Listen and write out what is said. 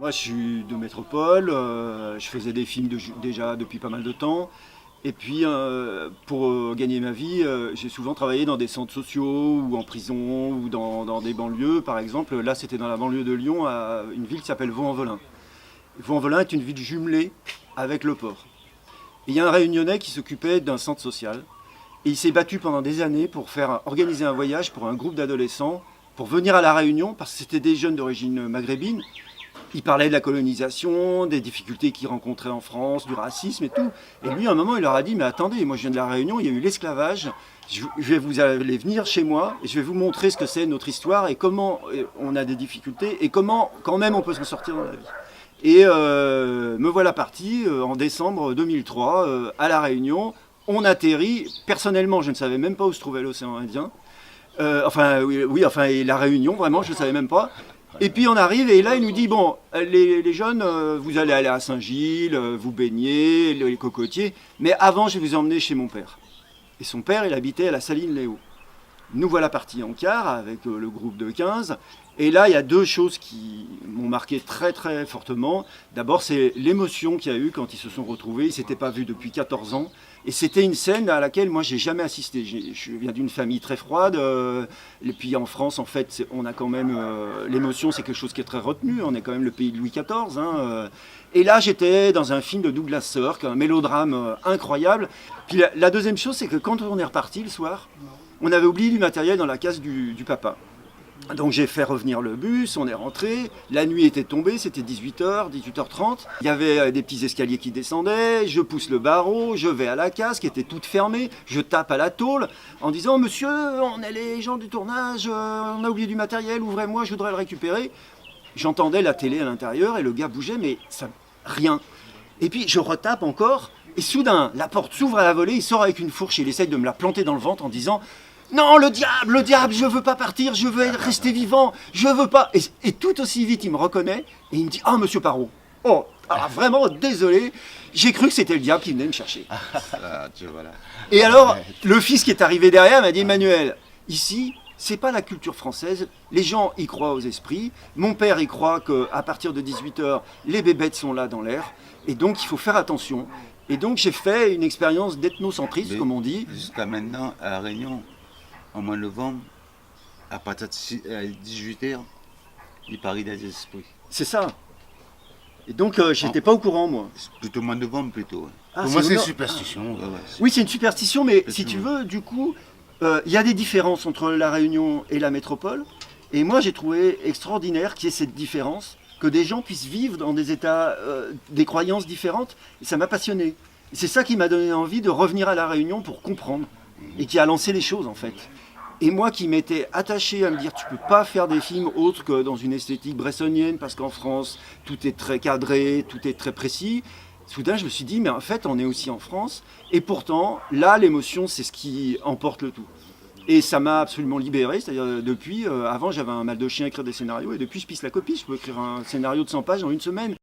Moi, je suis de métropole, je faisais des films déjà depuis pas mal de temps. Et puis, pour gagner ma vie, j'ai souvent travaillé dans des centres sociaux ou en prison ou dans des banlieues. Par exemple, là, c'était dans la banlieue de Lyon, à une ville qui s'appelle Vaux-en-Velin. Vaux-en-Velin est une ville jumelée avec le port. Et il y a un Réunionnais qui s'occupait d'un centre social. Et il s'est battu pendant des années pour faire organiser un voyage pour un groupe d'adolescents pour venir à La Réunion, parce que c'était des jeunes d'origine maghrébine. Il parlait de la colonisation, des difficultés qu'il rencontrait en France, du racisme et tout. Et lui, à un moment, il leur a dit, mais attendez, moi je viens de La Réunion, il y a eu l'esclavage, vous allez venir chez moi et je vais vous montrer ce que c'est notre histoire et comment on a des difficultés et comment quand même on peut s'en sortir dans la vie. Et me voilà parti en décembre 2003 à La Réunion. On atterrit, personnellement je ne savais même pas où se trouvait l'océan Indien. Et La Réunion, vraiment, je ne savais même pas. Et puis on arrive et là il nous dit, bon, les jeunes, vous allez aller à Saint-Gilles, vous baignez, les cocotiers, mais avant je vais vous emmener chez mon père. Et son père, il habitait à la Saline-Léo. Nous voilà partis en car avec le groupe de 15. Et là, il y a deux choses qui m'ont marqué très très fortement. D'abord, c'est l'émotion qu'il y a eu quand ils se sont retrouvés. Ils ne s'étaient pas vus depuis 14 ans. Et c'était une scène à laquelle moi, j'ai jamais assisté. Je viens d'une famille très froide. Et puis en France, en fait, on a quand même... l'émotion, c'est quelque chose qui est très retenu. On est quand même le pays de Louis XIV. Et là, j'étais dans un film de Douglas Sirk, un mélodrame incroyable. Puis la deuxième chose, c'est que quand on est reparti le soir, on avait oublié du matériel dans la case du papa. Donc j'ai fait revenir le bus, on est rentré, la nuit était tombée, c'était 18h, 18h30. Il y avait des petits escaliers qui descendaient, je pousse le barreau, je vais à la case qui était toute fermée, je tape à la tôle en disant « Monsieur, on est les gens du tournage, on a oublié du matériel, ouvrez-moi, je voudrais le récupérer ». J'entendais la télé à l'intérieur et le gars bougeait, mais ça, rien. Et puis je retape encore, et soudain, la porte s'ouvre à la volée, il sort avec une fourche, il essaye de me la planter dans le ventre en disant « Non, le diable, je veux pas partir, je veux rester vivant, je veux pas. » Et tout aussi vite, il me reconnaît et il me dit « Ah, monsieur Parot, oh, alors vraiment, désolé, j'ai cru que c'était le diable qui venait me chercher. » Voilà. Et alors, le fils qui est arrivé derrière m'a dit « Emmanuel, ici, c'est pas la culture française, les gens y croient aux esprits, mon père y croit qu'à partir de 18h, les bébêtes sont là dans l'air, et donc il faut faire attention. » Et donc j'ai fait une expérience d'ethnocentrisme, comme on dit. Jusqu'à maintenant, à La Réunion, au mois de novembre, à partir de 18h, il parie des esprits. C'est ça. Et donc, j'étais pas au courant, moi. Plutôt au mois de novembre, plutôt. Ah, Pour moi, c'est une au nord. superstition. Oui, c'est une superstition, mais si tu veux, du coup, il y a des différences entre La Réunion et la métropole. Et moi, j'ai trouvé extraordinaire qu'il y ait cette différence, que des gens puissent vivre dans des états, des croyances différentes. Et ça m'a passionné. Et c'est ça qui m'a donné envie de revenir à La Réunion pour comprendre. Et qui a lancé les choses, en fait. Et moi qui m'étais attaché à me dire, tu peux pas faire des films autres que dans une esthétique bressonienne, parce qu'en France, tout est très cadré, tout est très précis. Soudain, je me suis dit, mais en fait, on est aussi en France. Et pourtant, là, l'émotion, c'est ce qui emporte le tout. Et ça m'a absolument libéré. C'est-à-dire, depuis, avant, j'avais un mal de chien à écrire des scénarios. Et depuis, je pisse la copie. Je peux écrire un scénario de 100 pages en une semaine.